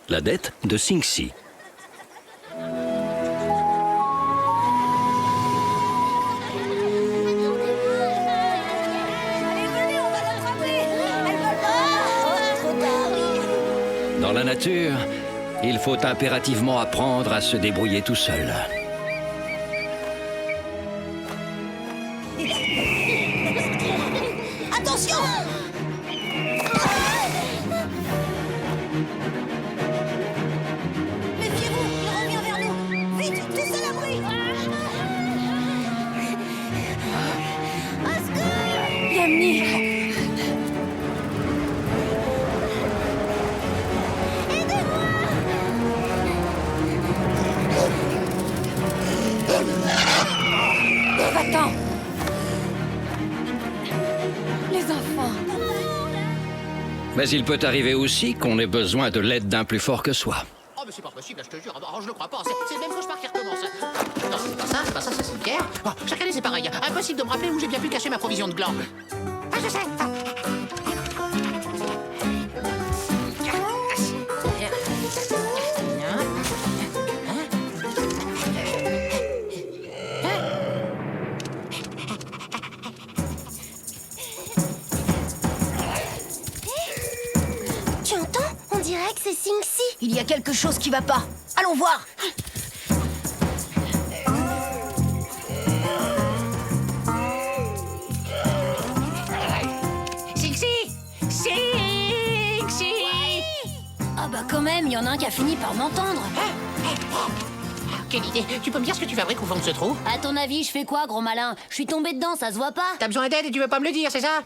La dette de Sing-Si. Dans la nature, il faut impérativement apprendre à se débrouiller tout seul. Attention! Méfiez-vous, il revient vers nous! Vite, tous à l'abri! Au secours! Yami! Va-t'en! Les enfants! Mais il peut arriver aussi qu'on ait besoin de l'aide d'un plus fort que soi. Oh, mais c'est pas possible, je te jure. Oh, je le crois pas. C'est le même cauchemar qui recommence. Non, c'est pas ça, c'est une pierre. Oh, chaque année, c'est pareil. Impossible de me rappeler où j'ai bien pu cacher ma provision de glands. Ah, je sais. Tu entends? On dirait que c'est Sing-Si. Il y a quelque chose qui va pas. Allons voir. Sing-Si! Sing-Si! Ah bah quand même, il y en a un qui a fini par m'entendre. Quelle idée! Tu peux me dire ce que tu fabriques au fond de ce trou? À ton avis, je fais quoi, gros malin? Je suis tombé dedans, ça se voit pas? T'as besoin d'aide et tu veux pas me le dire, c'est ça?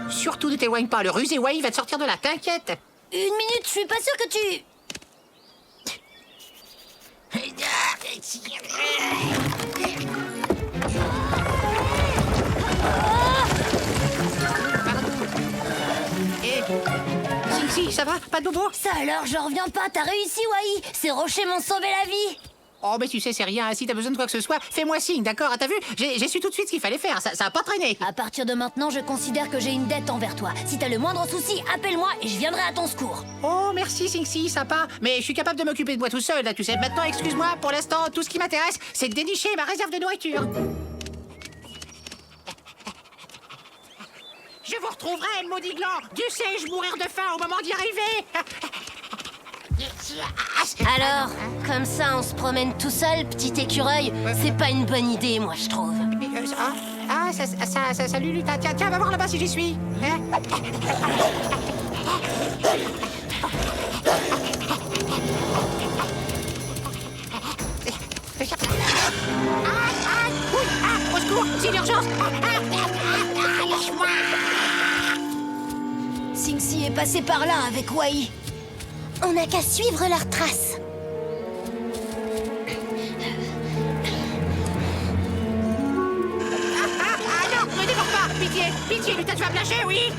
Surtout ne t'éloigne pas, le rusé Wai va te sortir de là, t'inquiète! Une minute, je suis pas sûre que tu... Sing-Si, ça va? Pas de bobo? Ça alors, je reviens pas, t'as réussi, Wai. Ces rochers m'ont sauvé la vie. Oh, mais tu sais, c'est rien. Si t'as besoin de quoi que ce soit, fais-moi signe, d'accord? Ah, t'as vu? J'ai su tout de suite ce qu'il fallait faire. Ça a pas traîné. À partir de maintenant, je considère que j'ai une dette envers toi. Si t'as le moindre souci, appelle-moi et je viendrai à ton secours. Oh, merci, Sing-Si, sympa. Mais je suis capable de m'occuper de moi tout seul, là, tu sais. Maintenant, excuse-moi, pour l'instant, tout ce qui m'intéresse, c'est de dénicher ma réserve de nourriture. Je vous retrouverai, maudit gland. Dieu sait, je mourir de faim au moment d'y arriver. Alors, comme ça, on se promène tout seul, petit écureuil. C'est pas une bonne idée, moi, je trouve. Salut, Lulu. Tiens, va voir là-bas si j'y suis. Hein? Au secours, c'est l'urgence. Sing-Si est passé par là avec Wai. On n'a qu'à suivre leurs traces. Non, me dévore pas. Pitié, Luta, tu vas me lâcher, oui.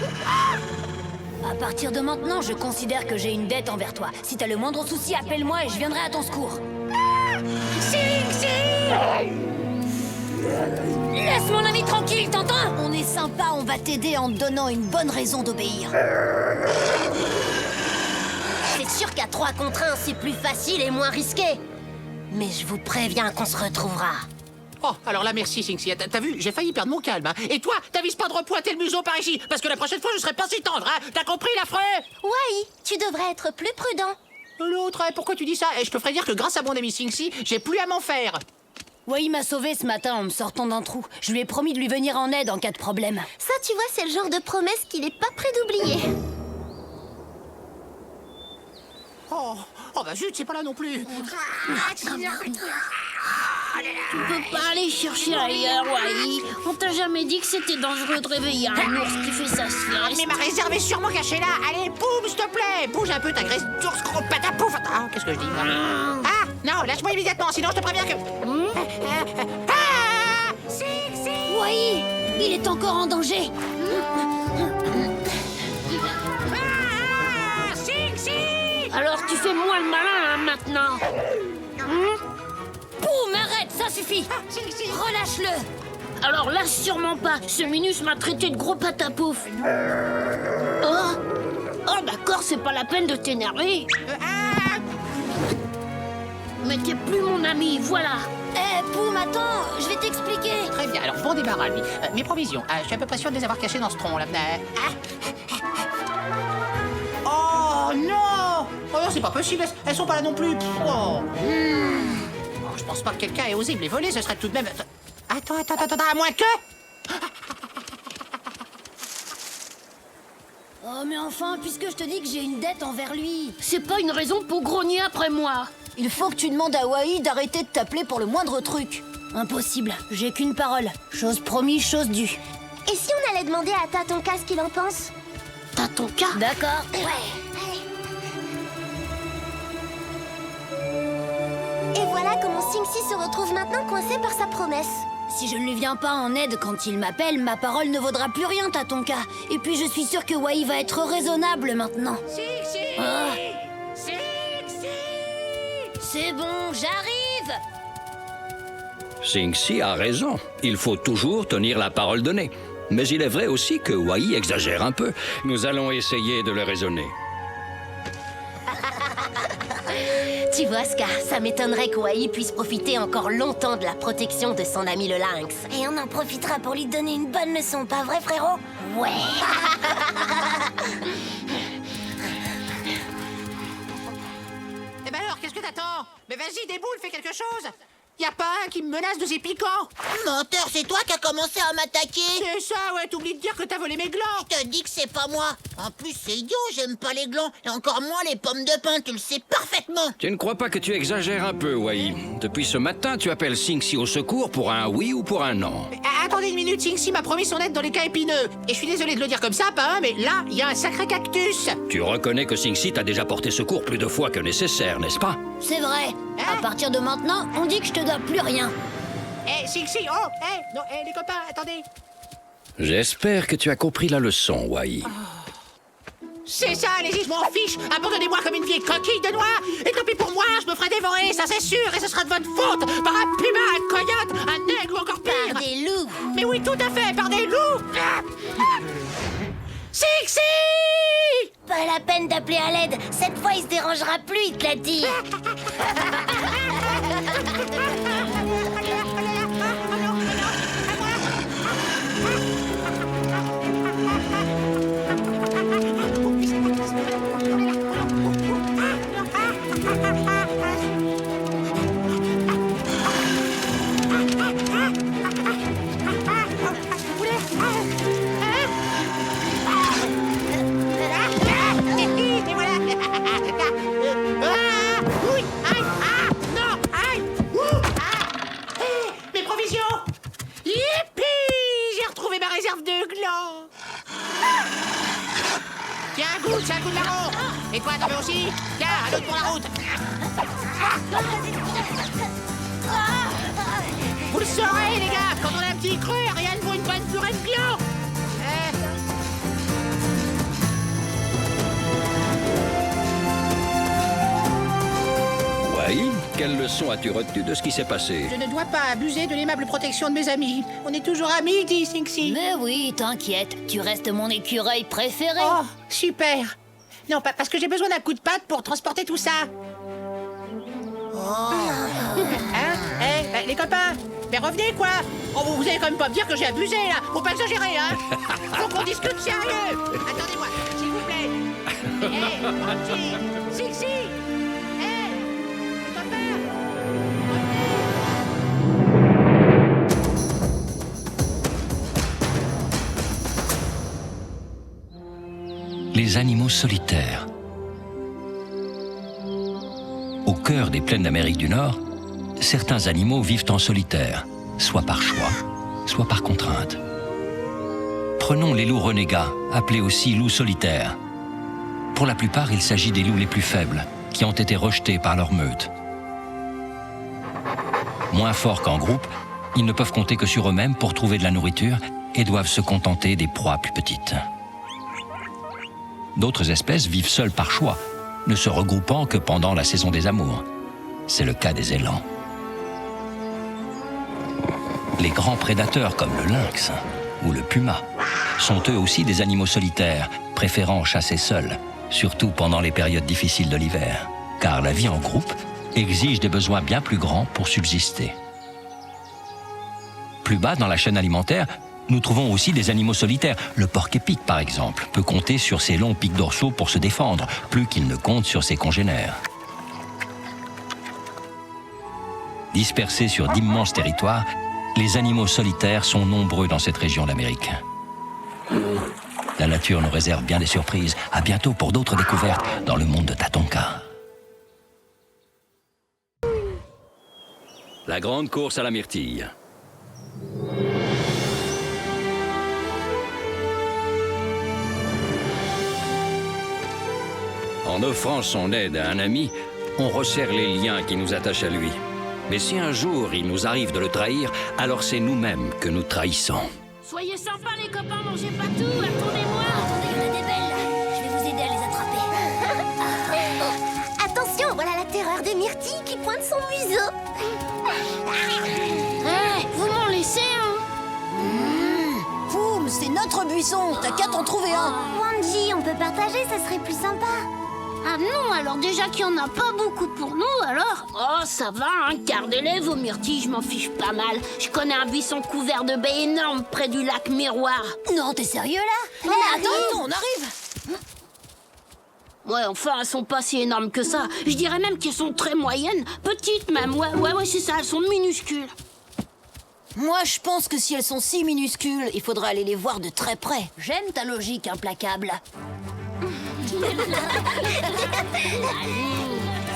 À partir de maintenant, je considère que j'ai une dette envers toi. Si t'as le moindre souci, appelle-moi et je viendrai à ton secours. Sing-Si! Laisse mon ami tranquille, t'entends? On est sympa, on va t'aider en te donnant une bonne raison d'obéir. C'est sûr qu'à 3 contre 1, c'est plus facile et moins risqué. Mais je vous préviens qu'on se retrouvera. Oh, alors là, merci, Sing-Si. T'as vu, j'ai failli perdre mon calme. Hein. Et toi, t'avises pas de repointer le museau par ici, parce que la prochaine fois, je serai pas si tendre. Hein. T'as compris, l'affreux? Wai, tu devrais être plus prudent. L'autre, pourquoi tu dis ça? Et je te ferai dire que grâce à mon ami Sing-Si, j'ai plus à m'en faire. Wai m'a sauvé ce matin en me sortant d'un trou. Je lui ai promis de lui venir en aide en cas de problème. Ça, tu vois, c'est le genre de promesse qu'il est pas prêt d'oublier. Oh, bah zut, c'est pas là non plus. Tu peux pas aller chercher ailleurs, Wai. On t'a jamais dit que c'était dangereux de réveiller un ours qui fait sa sieste. Mais ma réserve est sûrement cachée là. Allez, boum, s'il te plaît. Bouge un peu ta graisse d'ours, gros patapouf. Ah, qu'est-ce que je dis? Ah, non, lâche-moi immédiatement, sinon je te préviens que... Ah, Sing-Si! Wai, il est encore en danger. Ah, Sing-Si! Alors tu fais moins le malin, hein, maintenant. Boum, arrête, ça suffit. Sing-Si! Relâche-le. Alors là, sûrement pas. Ce minus m'a traité de gros patapouf. Oh, bah d'accord, c'est pas la peine de t'énerver. Mais t'es plus mon ami, voilà. Eh, Poum, attends, je vais t'expliquer. Très bien, alors bon débarras, lui. Mes provisions, je suis à peu près sûr de les avoir cachées dans ce tronc, là. Oh non! Oh non, c'est pas possible, elles sont pas là non plus. Oh. Oh, je pense pas que quelqu'un ait osé me les voler, ce serait tout de même... Attends, à moins que... Oh, mais enfin, puisque je te dis que j'ai une dette envers lui. C'est pas une raison pour grogner après moi. Il faut que tu demandes à Wai d'arrêter de t'appeler pour le moindre truc. Impossible, j'ai qu'une parole. Chose promise, chose due. Et si on allait demander à Tatonka ce qu'il en pense? T'as ton cas? D'accord. Et voilà comment Sing-Si se retrouve maintenant coincé par sa promesse. Si je ne lui viens pas en aide quand il m'appelle, ma parole ne vaudra plus rien, Tatonka. Et puis je suis sûre que Wai va être raisonnable maintenant. Ah. C'est bon, j'arrive. Sing-Si a raison. Il faut toujours tenir la parole donnée. Mais il est vrai aussi que Wai exagère un peu. Nous allons essayer de le raisonner. Tu vois, Scar, ça m'étonnerait que Wai puisse profiter encore longtemps de la protection de son ami le lynx. Et on en profitera pour lui donner une bonne leçon, pas vrai, frérot? Ouais. Eh ben alors, qu'est-ce que t'attends? Mais vas-y, déboule, fais quelque chose. Y a pas un qui me menace de ses piquants? Menteur, c'est toi qui as commencé à m'attaquer. C'est ça, ouais, t'oublies de dire que t'as volé mes glands. Je te dis que c'est pas moi. En plus, c'est idiot, j'aime pas les glands. Et encore moins les pommes de pin, tu le sais parfaitement. Tu ne crois pas que tu exagères un peu, Wai? Depuis ce matin, tu appelles Sing-Si au secours pour un oui ou pour un non. Attendez une minute, Sing-Si m'a promis son aide dans les cas épineux. Et je suis désolé de le dire comme ça, pas un, mais là, il y a un sacré cactus. Tu reconnais que Sing-Si t'a déjà porté secours plus de fois que nécessaire, n'est-ce pas? C'est vrai. À partir de maintenant, on dit que je te dois plus rien. Eh, Sing-Si, oh, non, les copains, attendez. J'espère que tu as compris la leçon, Wai. C'est ça, allez-y, je m'en fiche. Abandonnez-moi comme une vieille coquille de noix. Et tant pis pour moi, je me ferai dévorer, ça c'est sûr. Et ce sera de votre faute. Par un puma, un coyote, un aigle ou encore pire. Par des loups. Mais oui, tout à fait, par des loups. Sing-Si! Pas la peine d'appeler à l'aide. Cette fois, il se dérangera plus, il te l'a dit. Tiens, goûte, c'est un coup de marron. Et toi, t'en veux aussi? Tiens, un autre pour la route. Vous le saurez, les gars, quand on a un petit creux, rien ne vaut une bonne purée de gland. Wai, quelle leçon as-tu retenue de ce qui s'est passé? Je ne dois pas abuser de l'aimable protection de mes amis. On est toujours amis, dit Sing-Si. Mais oui, t'inquiète, tu restes mon écureuil préféré. Oh, super. Non, pas parce que j'ai besoin d'un coup de patte pour transporter tout ça. Hein? Les copains, mais revenez, quoi. Oh, vous allez quand même pas me dire que j'ai abusé, là. Faut pas exagérer, hein. Faut qu'on discute sérieux. Attendez-moi, s'il vous plaît. Sing-Si. Les copains. Les animaux solitaires. Au cœur des plaines d'Amérique du Nord, certains animaux vivent en solitaire, soit par choix, soit par contrainte. Prenons les loups renégats, appelés aussi loups solitaires. Pour la plupart, il s'agit des loups les plus faibles, qui ont été rejetés par leur meute. Moins forts qu'en groupe, ils ne peuvent compter que sur eux-mêmes pour trouver de la nourriture et doivent se contenter des proies plus petites. D'autres espèces vivent seules par choix, ne se regroupant que pendant la saison des amours. C'est le cas des élans. Les grands prédateurs comme le lynx ou le puma sont eux aussi des animaux solitaires, préférant chasser seuls, surtout pendant les périodes difficiles de l'hiver, car la vie en groupe exige des besoins bien plus grands pour subsister. Plus bas dans la chaîne alimentaire, nous trouvons aussi des animaux solitaires. Le porc-épic, par exemple, peut compter sur ses longs pics dorsaux pour se défendre, plus qu'il ne compte sur ses congénères. Dispersés sur d'immenses territoires, les animaux solitaires sont nombreux dans cette région d'Amérique. La nature nous réserve bien des surprises. À bientôt pour d'autres découvertes dans le monde de Tatonka. La grande course à la myrtille. En offrant son aide à un ami, on resserre les liens qui nous attachent à lui. Mais si un jour il nous arrive de le trahir, alors c'est nous-mêmes que nous trahissons. Soyez sympas les copains, mangez pas tout, attendez-moi. Attendez, il y en a des belles là. Je vais vous aider à les attraper. Attention, voilà la terreur de Myrtille qui pointe son museau. Vous m'en laissez un. Poum, c'est notre buisson. T'as qu'à t'en trouver un. Wanji, on peut partager, ça serait plus sympa. Ah non, alors déjà qu'il n'y en a pas beaucoup pour nous, alors. Oh, ça va, hein, gardez-les, vos myrtilles, je m'en fiche pas mal. Je connais un buisson couvert de baies énormes près du lac Miroir. Non, t'es sérieux là? On Attends, on arrive. Ouais, enfin, elles sont pas si énormes que ça. Je dirais même qu'elles sont très moyennes, petites même. Ouais, c'est ça, elles sont minuscules. Moi, je pense que si elles sont si minuscules, il faudra aller les voir de très près. J'aime ta logique implacable.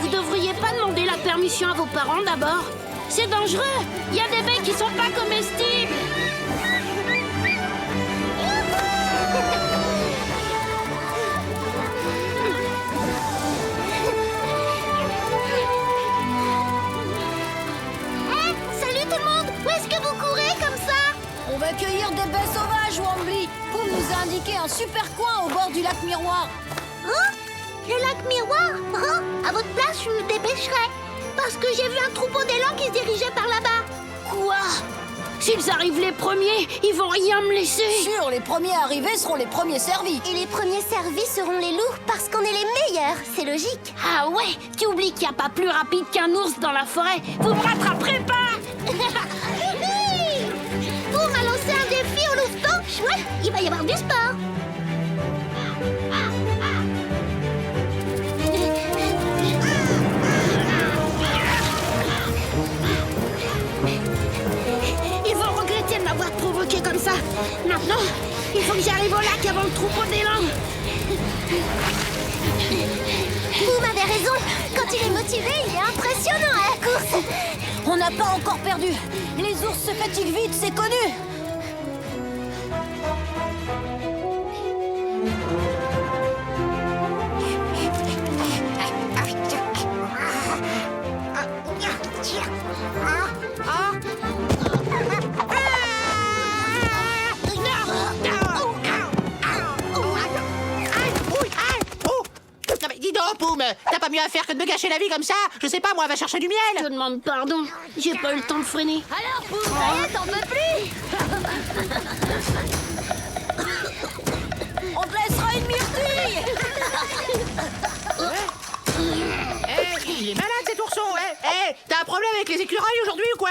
Vous devriez pas demander la permission à vos parents d'abord. C'est dangereux. Il y a des baies qui sont pas comestibles. Salut tout le monde. Où est-ce que vous courez comme ça? On va cueillir des baies sauvages, Wambly. Poum nous a indiqué un super coin au bord du lac Miroir. Oh, le lac Miroir. Oh, à votre place, je me dépêcherai. Parce que j'ai vu un troupeau d'élan qui se dirigeait par là-bas. Quoi? S'ils arrivent les premiers, ils vont rien me laisser. Sûr, les premiers arrivés seront les premiers servis. Et les premiers servis seront les loups parce qu'on est les meilleurs. C'est logique. Ah ouais, tu oublies qu'il n'y a pas plus rapide qu'un ours dans la forêt. Vous me rattraperez pas. Vous m'a lancé un défi au louveteau. Chouette, il va y avoir du sport. Ils vont regretter de m'avoir provoqué comme ça. Maintenant, il faut que j'arrive au lac avant le troupeau d'élan. Vous m'avez raison. Quand il est motivé, il est impressionnant à la course. On n'a pas encore perdu. Les ours se fatiguent vite, c'est connu. Non mais dis donc, Poum, t'as pas mieux à faire que de me gâcher la vie comme ça? Je sais pas, moi, va chercher du Je miel. demande pardon, j'ai pas eu le temps de freiner. Alors, Poum, ça y est, t'en peux plus. On te laissera une myrtille. Il est malade cet ourson, t'as un problème avec les écureuils aujourd'hui ou quoi?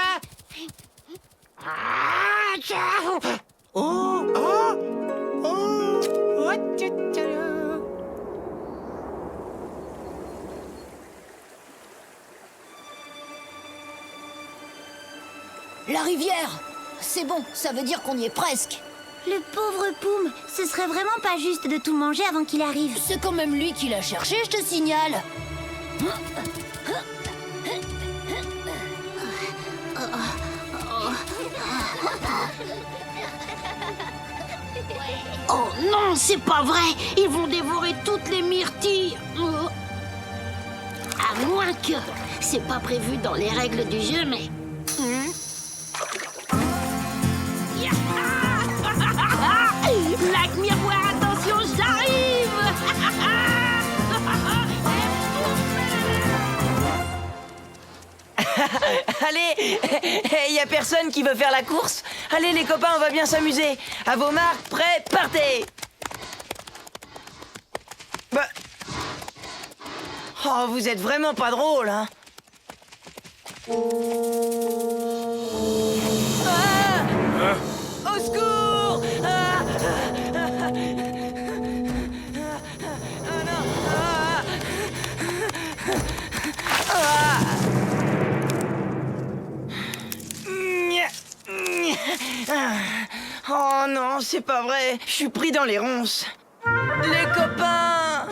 La rivière. C'est bon, ça veut dire qu'on y est presque. Le pauvre Poum, ce serait vraiment pas juste de tout manger avant qu'il arrive. C'est quand même lui qui l'a cherché, je te signale. Oh non, c'est pas vrai. Ils vont dévorer toutes les myrtilles. À moins que... C'est pas prévu dans les règles du jeu, mais... Lac Miroir, attention, j'arrive. Allez, y a personne qui veut faire la course? Allez les copains, on va bien s'amuser. À vos marques, prêts, partez. Bah, Oh, vous êtes vraiment pas drôle, hein. Ah! Au secours! Ah! Ah non! Ah! Oh non, c'est pas vrai. Je suis pris dans les ronces. Les copains!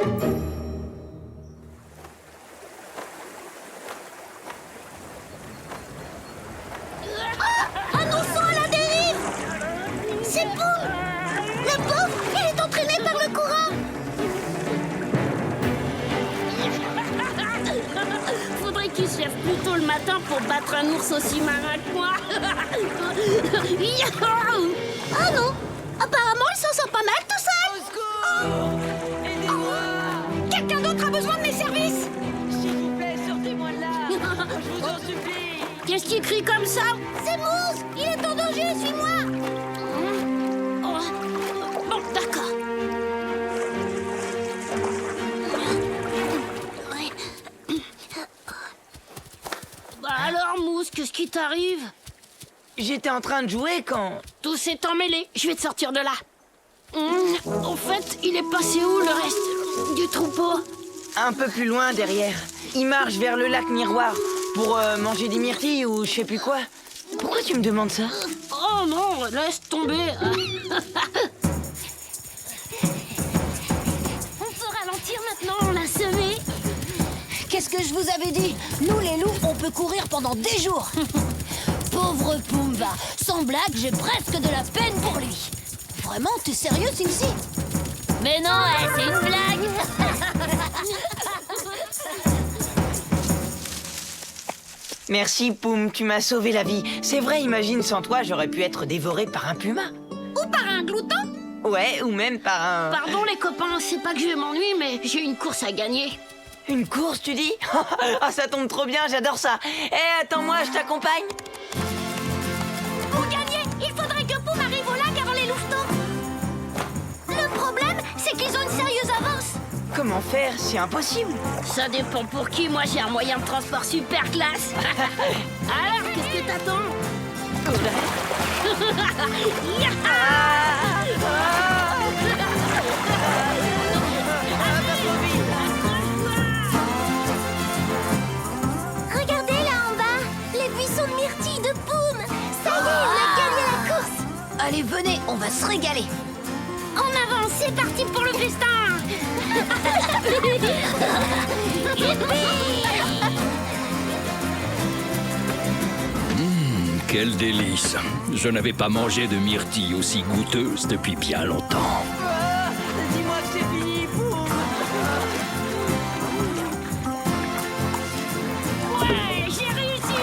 Un ourson à la dérive! C'est Poum! Le pauvre, il est entraîné par le courant! Faudrait qu'il se lève plus tôt le matin pour battre un ours aussi marin que moi. Ah non! Apparemment, il s'en sort pas mal tout seul! Au secours! Aidez-moi! Quelqu'un d'autre a besoin de mes services! S'il vous plaît, sortez-moi de là! Je vous en supplie! Qu'est-ce qui crie comme ça? C'est Moose! Il est en danger, suis-moi! Oh. Bon, d'accord. Bah alors, Mousse, qu'est-ce qui t'arrive? J'étais en train de jouer quand... Tout s'est emmêlé. Je vais te sortir de là. Au fait, il est passé où le reste du troupeau? Un peu plus loin, derrière. Il marche vers le lac Miroir pour manger des myrtilles ou je sais plus quoi. Pourquoi tu me demandes ça? Oh non, laisse tomber. On peut ralentir maintenant, on l'a semé. Qu'est-ce que je vous avais dit? Nous, les loups, on peut courir pendant des jours. Pauvre Pumba. Sans blague, j'ai presque de la peine pour lui. Vraiment, t'es sérieux, Cincy? Mais non, c'est une blague. Merci, Poum, tu m'as sauvé la vie. C'est vrai, imagine, sans toi, j'aurais pu être dévoré par un puma. Ou par un glouton. Ouais, ou même par un... Pardon les copains, c'est pas que je m'ennuie, mais j'ai une course à gagner. Une course, tu dis? Ah, ça tombe trop bien, j'adore ça. Eh, attends-moi, je t'accompagne. Pour gagner, il faudrait que Poum arrive au lac avant les louvetons. Le problème, c'est qu'ils ont une sérieuse avance. Comment faire? C'est impossible. Ça dépend pour qui, moi j'ai un moyen de transport super classe. Alors, qu'est-ce que t'attends? Regardez là en bas, les buissons de myrtilles de Poum. Ça y est, on a gagné la course. Allez, venez, on va se régaler. En avant, c'est parti pour le festin. Quel délice! Je n'avais pas mangé de myrtilles aussi goûteuses depuis bien longtemps. Ah, dis-moi que c'est fini, Poum. Ouais, j'ai réussi.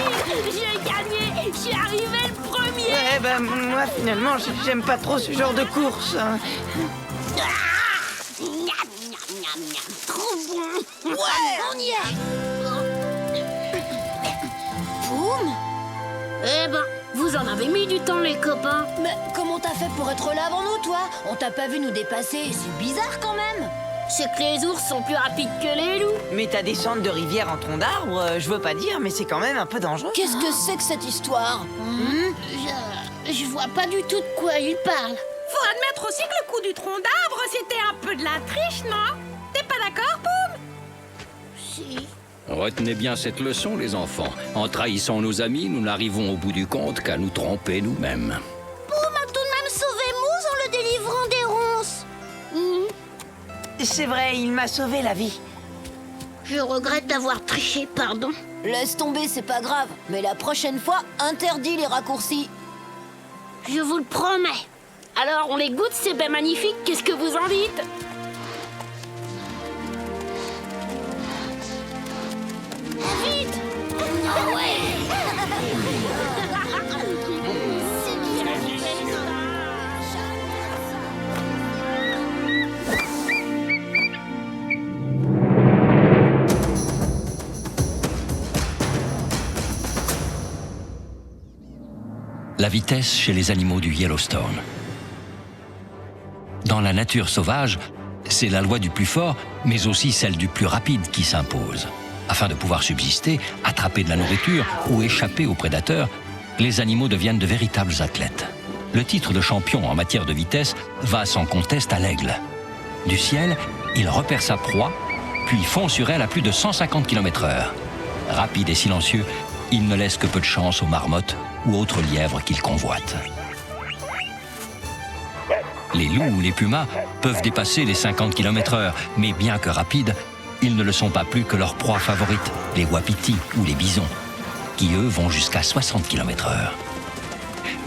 J'ai gagné. Je suis arrivé le premier. Ouais, ben, moi, finalement, j'aime pas trop ce genre de course. Miam, miam, miam, miam. Trop bon. Ouais, on y est. Poum? Eh ben, vous en avez mis du temps, les copains. Mais comment t'as fait pour être là avant nous, toi? On t'a pas vu nous dépasser, c'est bizarre quand même. C'est que les ours sont plus rapides que les loups. Mais ta descente de rivière en tronc d'arbre, je veux pas dire, mais c'est quand même un peu dangereux. Qu'est-ce que c'est que cette histoire? Je vois pas du tout de quoi il parle. Faut admettre aussi que le coup du tronc d'arbre, c'était un peu de la triche, non? T'es pas d'accord, Poum? Si. Retenez bien cette leçon, les enfants. En trahissant nos amis, nous n'arrivons au bout du compte qu'à nous tromper nous-mêmes. Poum a tout de même sauvé Moose en le délivrant des ronces. C'est vrai, il m'a sauvé la vie. Je regrette d'avoir triché, pardon. Laisse tomber, c'est pas grave. Mais la prochaine fois, interdis les raccourcis. Je vous le promets. Alors, on les goûte, ces baies magnifiques. Qu'est-ce que vous en dites? Vite! Ah ouais. La vitesse chez les animaux du Yellowstone. Dans la nature sauvage, C'est la loi du plus fort, mais aussi celle du plus rapide qui s'impose. Afin de pouvoir subsister, attraper de la nourriture ou échapper aux prédateurs, les animaux deviennent de véritables athlètes. Le titre de champion en matière de vitesse va sans conteste à l'aigle. Du ciel, il repère sa proie, puis fond sur elle à plus de 150 km/h. Rapide et silencieux, il ne laisse que peu de chance aux marmottes ou autres lièvres qu'il convoite. Les loups ou les pumas peuvent dépasser les 50 km/h, mais bien que rapides, ils ne le sont pas plus que leur proie favorite, les wapitis ou les bisons, qui eux vont jusqu'à 60 km/h.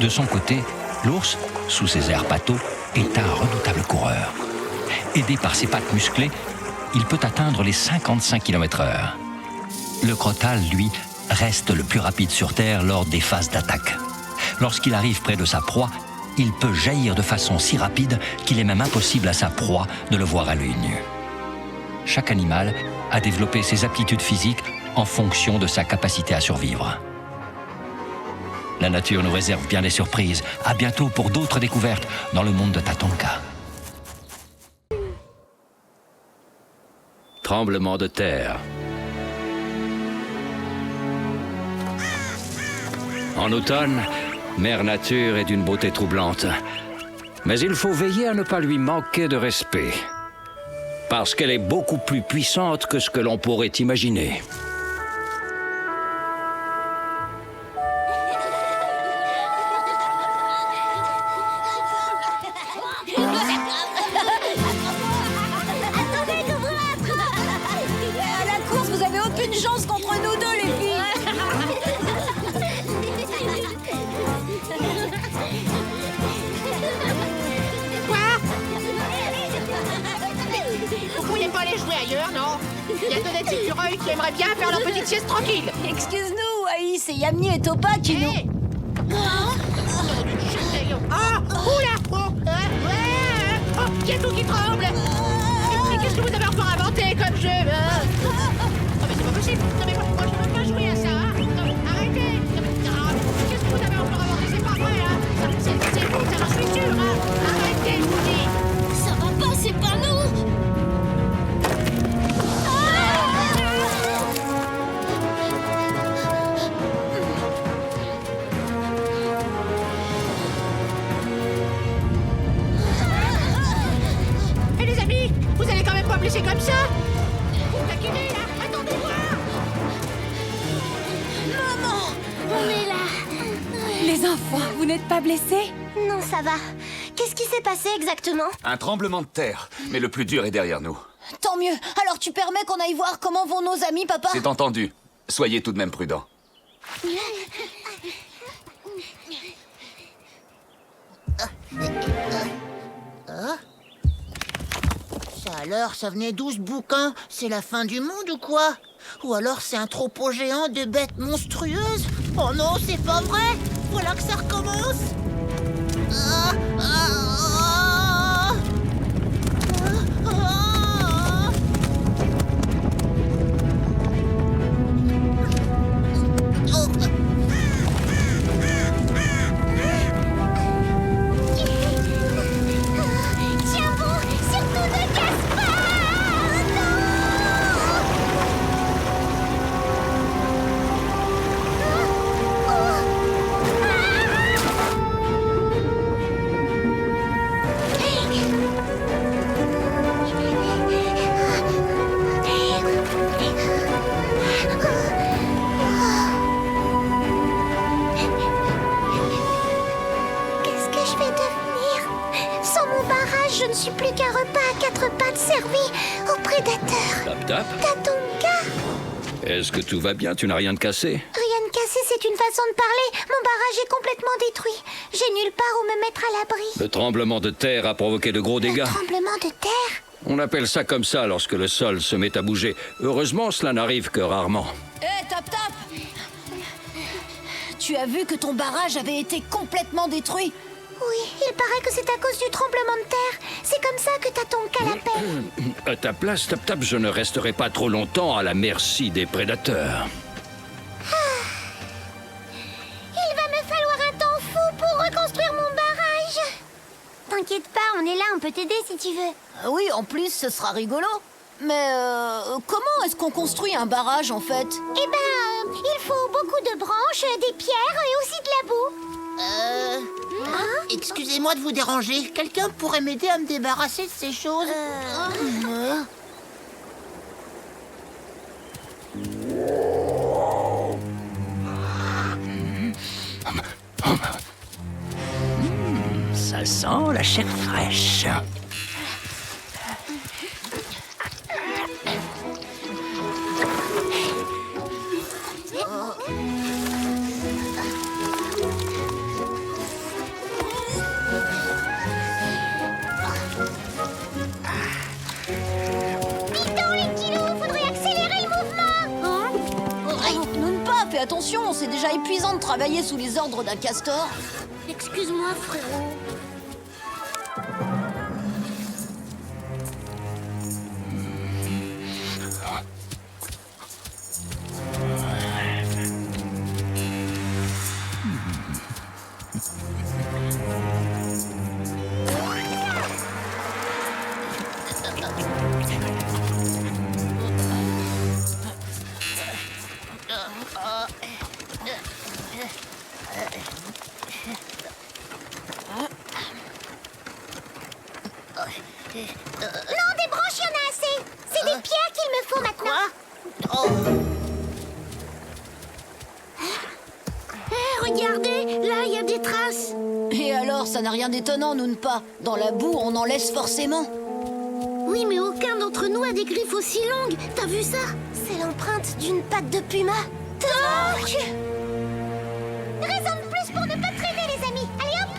De son côté, l'ours, sous ses airs pâteaux, est un redoutable coureur. Aidé par ses pattes musclées, il peut atteindre les 55 km/h. Le crotale, lui, reste le plus rapide sur Terre lors des phases d'attaque. Lorsqu'il arrive près de sa proie, il peut jaillir de façon si rapide qu'il est même impossible à sa proie de le voir à l'œil nu. Chaque animal a développé ses aptitudes physiques en fonction de sa capacité à survivre. La nature nous réserve bien des surprises. À bientôt pour d'autres découvertes dans le monde de Tatonka. Tremblement de terre. En automne, Mère Nature est d'une beauté troublante. Mais il faut veiller à ne pas lui manquer de respect. Parce qu'elle est beaucoup plus puissante que ce que l'on pourrait imaginer. À la course, vous avez aucune chance contre nous deux, les filles. Vous pourriez pas aller jouer ailleurs, non? Il y a deux petits écureuils qui aimeraient bien faire leur petite sieste tranquille. Excuse-nous, Aïe, c'est Yamni et Topa qui nous... Hé! Ah! Oula! Oh! Il y a tout qui tremble! Mais qu'est-ce que vous avez encore inventé comme jeu? Oh, mais c'est pas possible! Non, mais moi, je ne veux pas jouer à ça! Hein? Non, arrêtez! Non, mais, qu'est-ce que vous avez encore inventé? C'est pas vrai! Hein? C'est vous, ça, j'en suis sûr! Hein? Arrêtez, je vous dis! Ça va pas, c'est pas nous. Hé les amis, vous allez quand même pas me laisser comme ça? Vous me taquinez là? Attendez-moi! On est là. Les enfants, vous n'êtes pas blessés? Non, ça va. Qu'est-ce qui s'est passé exactement? Un tremblement de terre, mais le plus dur est derrière nous. Tant mieux. Alors tu permets qu'on aille voir comment vont nos amis, papa? C'est entendu. Soyez tout de même prudents. Ça alors, ça venait d'où ce bouquin? C'est la fin du monde ou quoi? Ou alors c'est un troupeau géant de bêtes monstrueuses? Oh non, c'est pas vrai! Voilà que ça recommence! Ah, ah, ah, ah, ah. Oh. Tiens bon, surtout ne casse pas! Qu'est-ce que je vais devenir? Sans mon barrage, je ne suis plus qu'un repas à quatre pattes servi aux prédateurs. Tap tap. Tatonka! Est-ce que tout va bien? Tu n'as rien de cassé? Rien de cassé, c'est une façon de parler. Mon barrage est complètement détruit. J'ai nulle part où me mettre à l'abri. Le tremblement de terre a provoqué de gros dégâts. Tremblement de terre? On appelle ça comme ça lorsque le sol se met à bouger. Heureusement, cela n'arrive que rarement. Hé, Tap Tap! Tu as vu que ton barrage avait été complètement détruit? Oui, il paraît que c'est à cause du tremblement de terre. C'est comme ça que Tatonka l'appelle. À ta place, Tap Tap, je ne resterai pas trop longtemps à la merci des prédateurs. Il va me falloir un temps fou pour reconstruire mon barrage. T'inquiète pas, on est là, on peut t'aider si tu veux. Oui, en plus, ce sera rigolo. Mais comment est-ce qu'on construit un barrage, en fait? Eh ben, il faut beaucoup de branches, des pierres et aussi de la boue. Excusez-moi de vous déranger. Quelqu'un pourrait m'aider à me débarrasser de ces choses? Ça sent la chair fraîche. Vite donc, les petits loups, faudrait accélérer le mouvement. Nounpa, fais attention, c'est déjà épuisant de travailler sous les ordres d'un castor. Excuse-moi, frérot. Non, des branches, il y en a assez. C'est des pierres qu'il me faut maintenant. Regardez, là, il y a des traces. Et alors, ça n'a rien d'étonnant, Nounpa. Dans la boue, on en laisse forcément. Oui, mais aucun d'entre nous a des griffes aussi longues. T'as vu ça? C'est l'empreinte d'une patte de puma. Torque! Raison de plus pour ne pas traîner, les amis. Allez hop!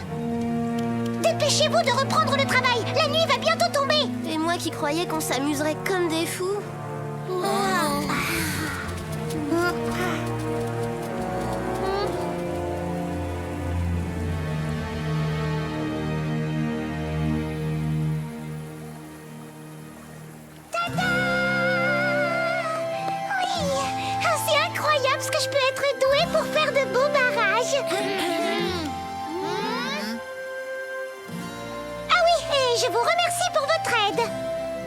Dépêchez-vous de reprendre le travail. La nuit va bientôt tomber. Et moi qui croyais qu'on s'amuserait comme des fous. C'est incroyable ce que je peux être douée pour faire de beaux barrages. Ah oui, et je vous remercie pour votre aide.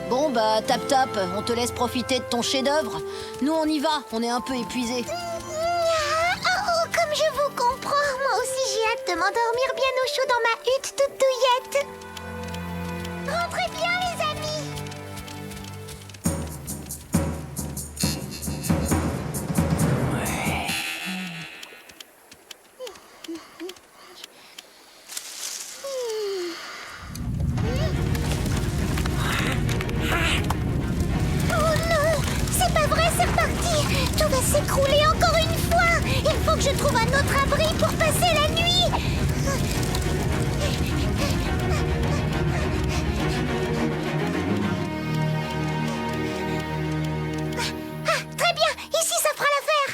Bon, bah, tap-tap, on te laisse profiter de ton chef-d'œuvre. Nous, on y va, on est un peu épuisés. Comme je vous comprends, moi aussi j'ai hâte de m'endormir bien au chaud dans ma hutte toute douillette. Rentrez bien, les amis. Oh non, c'est pas vrai, c'est reparti. Tout va s'écrouler encore une fois. Il faut que je trouve un autre abri pour passer la nuit. Très bien, ici ça fera l'affaire.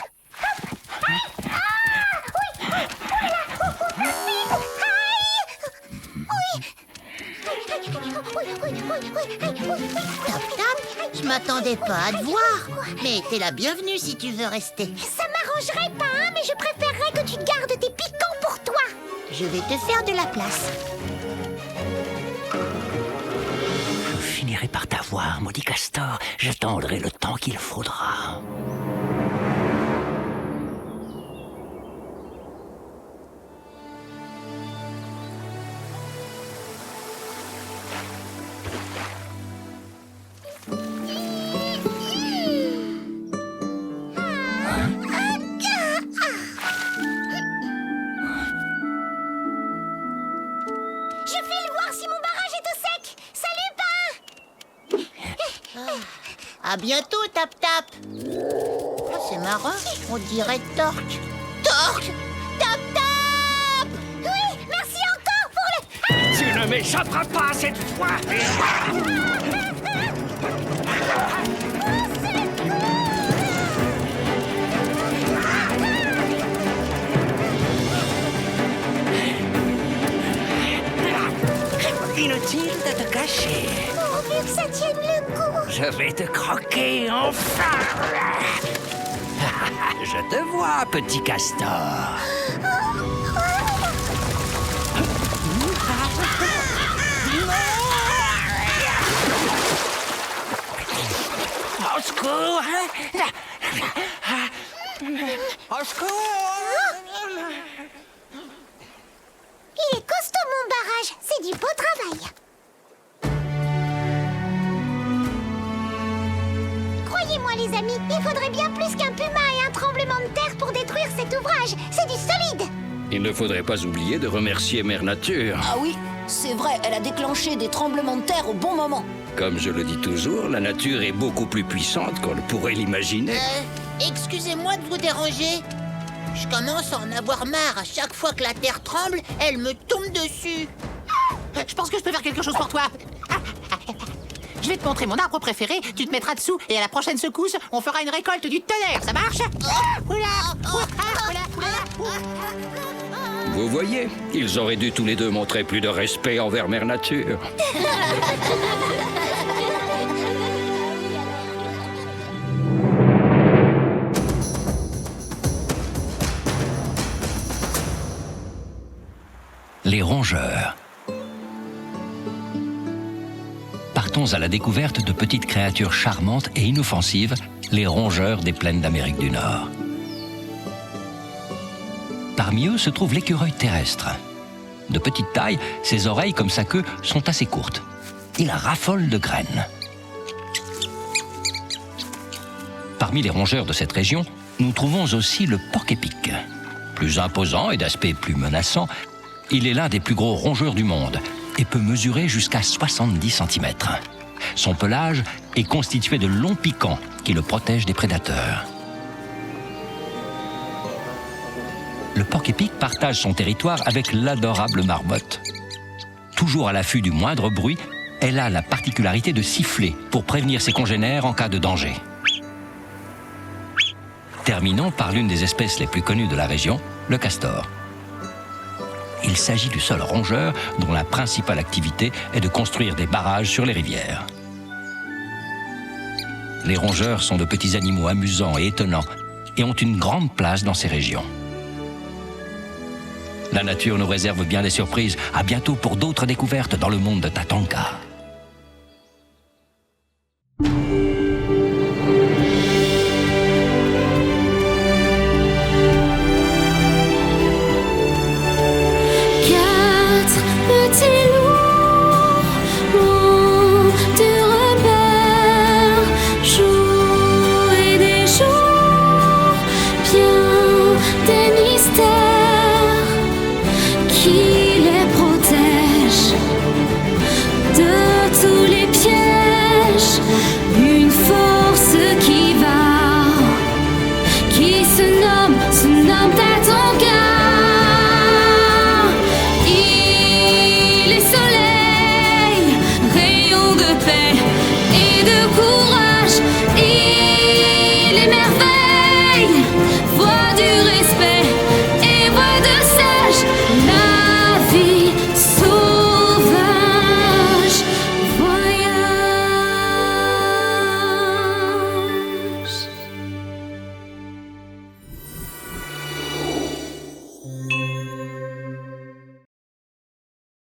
Tap Tap, je m'attendais pas à te voir. Mais t'es la bienvenue si tu veux rester. Ça m'arrangerait pas, hein, mais je préférerais que tu gardes tes piquants pour toi. Je vais te faire de la place. Je finirai par t'avoir, maudit castor. J'attendrai le temps qu'il faudra. Je file voir si mon barrage est au sec. Salut, Pain. À bientôt, Tap Tap. Ah, c'est marrant, on dirait Torque. Torque! Tap Tap! Oui, merci encore pour le... Tu ne m'échapperas pas cette fois. Inutile de te cacher. Pourvu que ça tienne le coup. Je vais te croquer enfin. Je te vois, petit castor. secours! Au secours! Il est costaud, mon barrage. C'est du beau travail. Croyez-moi, les amis, il faudrait bien plus qu'un puma et un tremblement de terre pour détruire cet ouvrage. C'est du solide. Il ne faudrait pas oublier de remercier Mère Nature. Ah oui, c'est vrai, elle a déclenché des tremblements de terre au bon moment. Comme je le dis toujours, la nature est beaucoup plus puissante qu'on ne pourrait l'imaginer. Excusez-moi de vous déranger. Je commence à en avoir marre. À chaque fois que la terre tremble, elle me tombe dessus. Je pense que je peux faire quelque chose pour toi. Je vais te montrer mon arbre préféré, tu te mettras dessous et à la prochaine secousse, on fera une récolte du tonnerre, ça marche? Vous voyez, ils auraient dû tous les deux montrer plus de respect envers Mère Nature. Les rongeurs. Partons à la découverte de petites créatures charmantes et inoffensives, les rongeurs des plaines d'Amérique du Nord. Parmi eux se trouve l'écureuil terrestre. De petite taille, ses oreilles comme sa queue sont assez courtes. Il raffole de graines. Parmi les rongeurs de cette région, nous trouvons aussi le porc-épic. Plus imposant et d'aspect plus menaçant, il est l'un des plus gros rongeurs du monde et peut mesurer jusqu'à 70 cm. Son pelage est constitué de longs piquants qui le protègent des prédateurs. Le porc-épic partage son territoire avec l'adorable marmotte. Toujours à l'affût du moindre bruit, elle a la particularité de siffler pour prévenir ses congénères en cas de danger. Terminons par l'une des espèces les plus connues de la région, le castor. Il s'agit du seul rongeur dont la principale activité est de construire des barrages sur les rivières. Les rongeurs sont de petits animaux amusants et étonnants et ont une grande place dans ces régions. La nature nous réserve bien des surprises. À bientôt pour d'autres découvertes dans le monde de Tatanka. De paix et de courage.